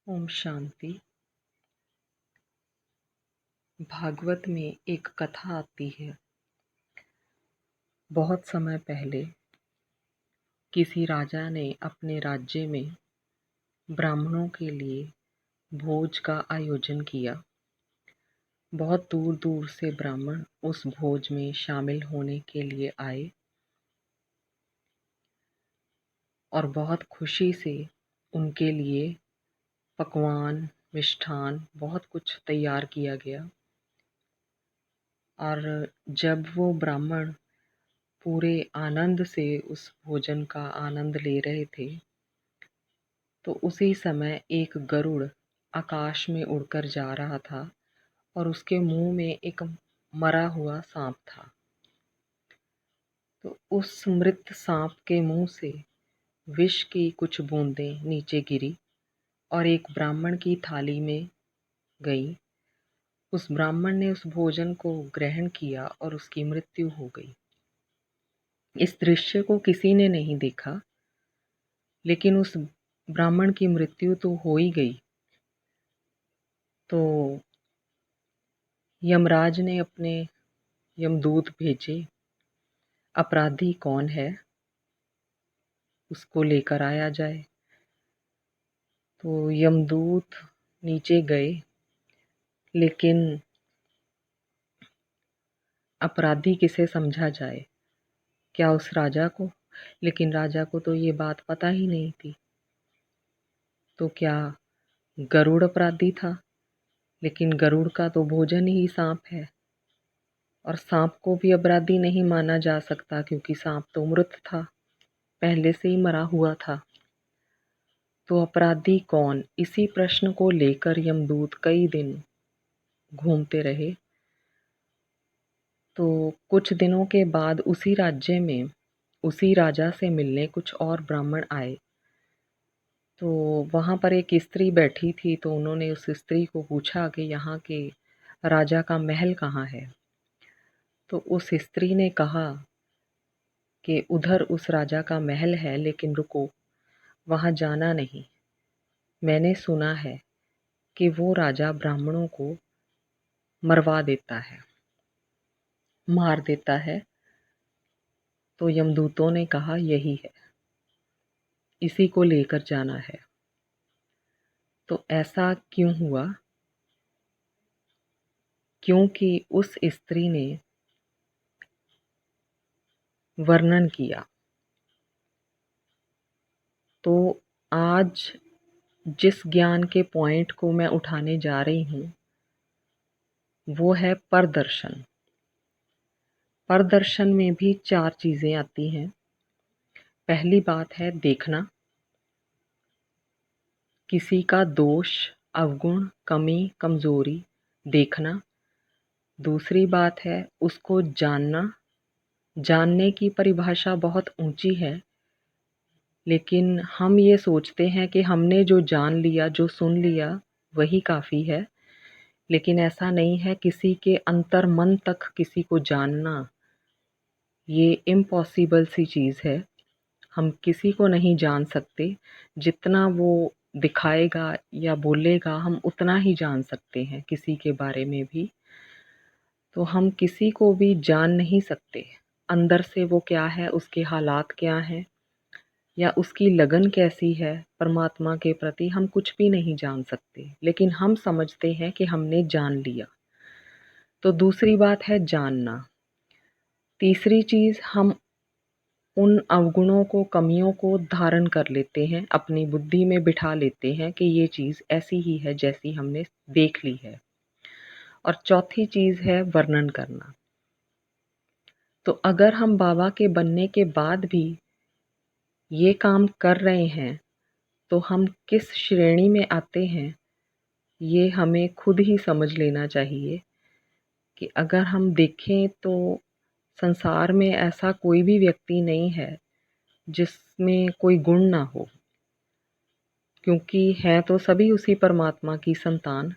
ओम शांति। भागवत में एक कथा आती है। बहुत समय पहले किसी राजा ने अपने राज्य में ब्राह्मणों के लिए भोज का आयोजन किया। बहुत दूर दूर से ब्राह्मण उस भोज में शामिल होने के लिए आए और बहुत खुशी से उनके लिए पकवान, मिष्ठान बहुत कुछ तैयार किया गया। और जब वो ब्राह्मण पूरे आनंद से उस भोजन का आनंद ले रहे थे तो उसी समय एक गरुड़ आकाश में उड़कर जा रहा था और उसके मुंह में एक मरा हुआ सांप था। तो उस मृत सांप के मुंह से विष की कुछ बूंदें नीचे गिरी और एक ब्राह्मण की थाली में गई। उस ब्राह्मण ने उस भोजन को ग्रहण किया और उसकी मृत्यु हो गई। इस दृश्य को किसी ने नहीं देखा, लेकिन उस ब्राह्मण की मृत्यु तो हो ही गई। तो यमराज ने अपने यमदूत भेजे, अपराधी कौन है उसको लेकर आया जाए। तो यमदूत नीचे गए, लेकिन अपराधी किसे समझा जाए, क्या उस राजा को? लेकिन राजा को तो ये बात पता ही नहीं थी। तो क्या गरुड़ अपराधी था? लेकिन गरुड़ का तो भोजन ही सांप है और सांप को भी अपराधी नहीं माना जा सकता, क्योंकि सांप तो मृत था, पहले से ही मरा हुआ था। तो अपराधी कौन? इसी प्रश्न को लेकर यमदूत कई दिन घूमते रहे। तो कुछ दिनों के बाद उसी राज्य में उसी राजा से मिलने कुछ और ब्राह्मण आए। तो वहाँ पर एक स्त्री बैठी थी, तो उन्होंने उस स्त्री को पूछा कि यहाँ के राजा का महल कहाँ है। तो उस स्त्री ने कहा कि उधर उस राजा का महल है, लेकिन रुको, वहाँ जाना नहीं। मैंने सुना है कि वो राजा ब्राह्मणों को मरवा देता है, मार देता है। तो यमदूतों ने कहा यही है, इसी को लेकर जाना है। तो ऐसा क्यों हुआ? क्योंकि उस स्त्री ने वर्णन किया। तो आज जिस ज्ञान के पॉइंट को मैं उठाने जा रही हूँ वो है परदर्शन। परदर्शन में भी 4 चीज़ें आती हैं। पहली बात है देखना, किसी का दोष, अवगुण, कमी, कमजोरी देखना। दूसरी बात है उसको जानना। जानने की परिभाषा बहुत ऊंची है, लेकिन हम ये सोचते हैं कि हमने जो जान लिया, जो सुन लिया, वही काफ़ी है। लेकिन ऐसा नहीं है। किसी के अंतर मन तक किसी को जानना ये इम्पॉसिबल सी चीज़ है। हम किसी को नहीं जान सकते। जितना वो दिखाएगा या बोलेगा हम उतना ही जान सकते हैं किसी के बारे में भी। तो हम किसी को भी जान नहीं सकते अंदर से वो क्या है, उसके हालात क्या हैं, या उसकी लगन कैसी है परमात्मा के प्रति, हम कुछ भी नहीं जान सकते। लेकिन हम समझते हैं कि हमने जान लिया। तो दूसरी बात है जानना। तीसरी चीज़, हम उन अवगुणों को, कमियों को धारण कर लेते हैं, अपनी बुद्धि में बिठा लेते हैं कि ये चीज़ ऐसी ही है जैसी हमने देख ली है। और चौथी चीज़ है वर्णन करना। तो अगर हम बाबा के बनने के बाद भी ये काम कर रहे हैं तो हम किस श्रेणी में आते हैं ये हमें खुद ही समझ लेना चाहिए। कि अगर हम देखें तो संसार में ऐसा कोई भी व्यक्ति नहीं है जिसमें कोई गुण ना हो, क्योंकि हैं तो सभी उसी परमात्मा की संतान,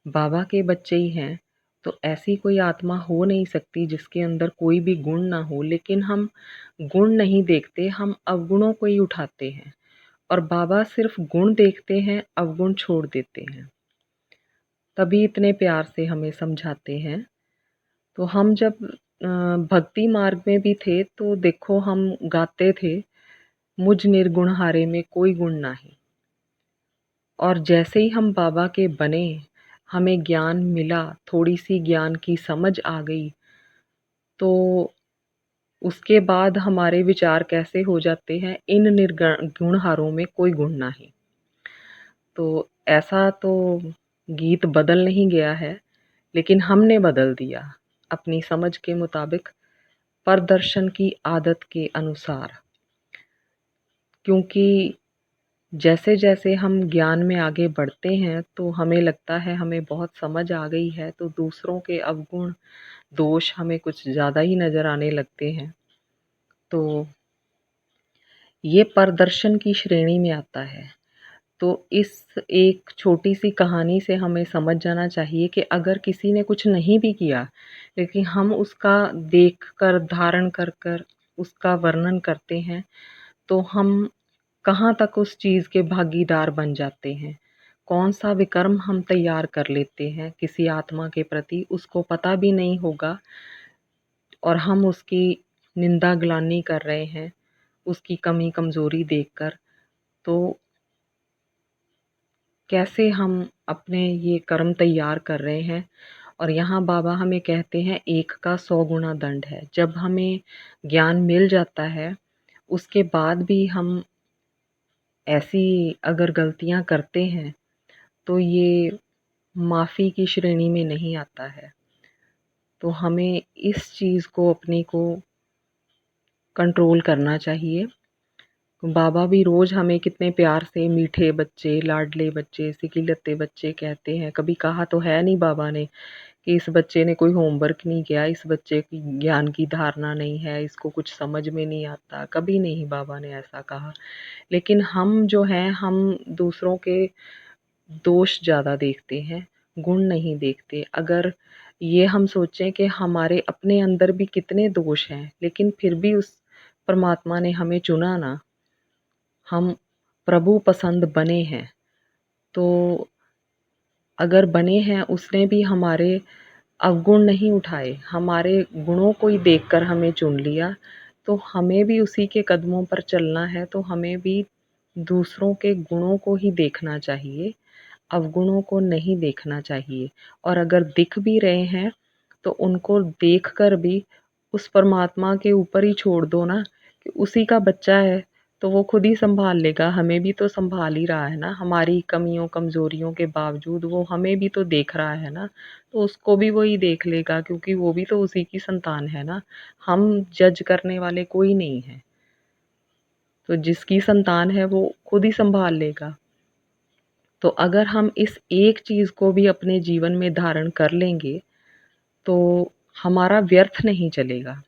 बाबा के बच्चे ही हैं। तो ऐसी कोई आत्मा हो नहीं सकती जिसके अंदर कोई भी गुण ना हो। लेकिन हम गुण नहीं देखते, हम अवगुणों को ही उठाते हैं और बाबा सिर्फ गुण देखते हैं, अवगुण छोड़ देते हैं। तभी इतने प्यार से हमें समझाते हैं। तो हम जब भक्ति मार्ग में भी थे तो देखो हम गाते थे, मुझ निर्गुण हारे में कोई गुण नाही। और जैसे ही हम बाबा के बने, हमें ज्ञान मिला, थोड़ी सी ज्ञान की समझ आ गई, तो उसके बाद हमारे विचार कैसे हो जाते हैं, इन निर्गुण गुणहारों में कोई गुण नहीं। तो ऐसा तो गीत बदल नहीं गया है, लेकिन हमने बदल दिया अपनी समझ के मुताबिक, प्रदर्शन की आदत के अनुसार। क्योंकि जैसे जैसे हम ज्ञान में आगे बढ़ते हैं तो हमें लगता है हमें बहुत समझ आ गई है, तो दूसरों के अवगुण दोष हमें कुछ ज़्यादा ही नज़र आने लगते हैं। तो ये प्रदर्शन की श्रेणी में आता है। तो इस एक छोटी सी कहानी से हमें समझ जाना चाहिए कि अगर किसी ने कुछ नहीं भी किया, लेकिन हम उसका देख कर, धारण कर कर उसका वर्णन करते हैं, तो हम कहाँ तक उस चीज़ के भागीदार बन जाते हैं। कौन सा विकर्म हम तैयार कर लेते हैं किसी आत्मा के प्रति, उसको पता भी नहीं होगा और हम उसकी निंदा ग्लानि कर रहे हैं, उसकी कमी कमज़ोरी देखकर। तो कैसे हम अपने ये कर्म तैयार कर रहे हैं। और यहाँ बाबा हमें कहते हैं एक का 100 गुना दंड है। जब हमें ज्ञान मिल जाता है, उसके बाद भी हम ऐसी अगर गलतियाँ करते हैं, तो ये माफ़ी की श्रेणी में नहीं आता है। तो हमें इस चीज़ को अपने को कंट्रोल करना चाहिए। बाबा भी रोज़ हमें कितने प्यार से मीठे बच्चे, लाडले बच्चे, सिकीलते बच्चे कहते हैं। कभी कहा तो है नहीं बाबा ने कि इस बच्चे ने कोई होमवर्क नहीं किया, इस बच्चे की ज्ञान की धारणा नहीं है, इसको कुछ समझ में नहीं आता। कभी नहीं बाबा ने ऐसा कहा। लेकिन हम जो हैं, हम दूसरों के दोष ज़्यादा देखते हैं, गुण नहीं देखते। अगर ये हम सोचें कि हमारे अपने अंदर भी कितने दोष हैं, लेकिन फिर भी उस परमात्मा ने हमें चुना ना, हम प्रभु पसंद बने हैं। तो अगर बने हैं, उसने भी हमारे अवगुण नहीं उठाए, हमारे गुणों को ही देखकर हमें चुन लिया। तो हमें भी उसी के कदमों पर चलना है। तो हमें भी दूसरों के गुणों को ही देखना चाहिए, अवगुणों को नहीं देखना चाहिए। और अगर दिख भी रहे हैं, तो उनको देखकर भी उस परमात्मा के ऊपर ही छोड़ दो ना, कि उसी का बच्चा है तो वो खुद ही संभाल लेगा। हमें भी तो संभाल ही रहा है ना, हमारी कमियों कमज़ोरियों के बावजूद वो हमें भी तो देख रहा है ना, तो उसको भी वही देख लेगा, क्योंकि वो भी तो उसी की संतान है ना। हम जज करने वाले कोई नहीं है। तो जिसकी संतान है वो खुद ही संभाल लेगा। तो अगर हम इस एक चीज़ को भी अपने जीवन में धारण कर लेंगे, तो हमारा व्यर्थ नहीं चलेगा।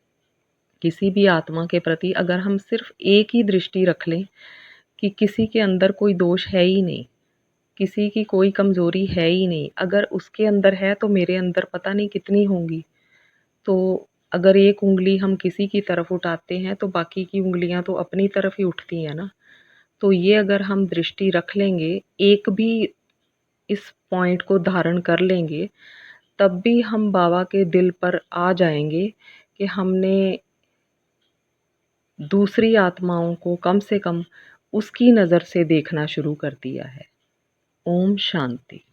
किसी भी आत्मा के प्रति अगर हम सिर्फ एक ही दृष्टि रख लें कि किसी के अंदर कोई दोष है ही नहीं, किसी की कोई कमज़ोरी है ही नहीं, अगर उसके अंदर है तो मेरे अंदर पता नहीं कितनी होंगी। तो अगर एक उँगली हम किसी की तरफ उठाते हैं, तो बाकी की उँगलियाँ तो अपनी तरफ ही उठती हैं ना। तो ये अगर हम दृष्टि रख लेंगे, एक भी इस पॉइंट को धारण कर लेंगे, तब भी हम बाबा के दिल पर आ जाएंगे कि हमने दूसरी आत्माओं को कम से कम उसकी नज़र से देखना शुरू कर दिया है। ओम शांति।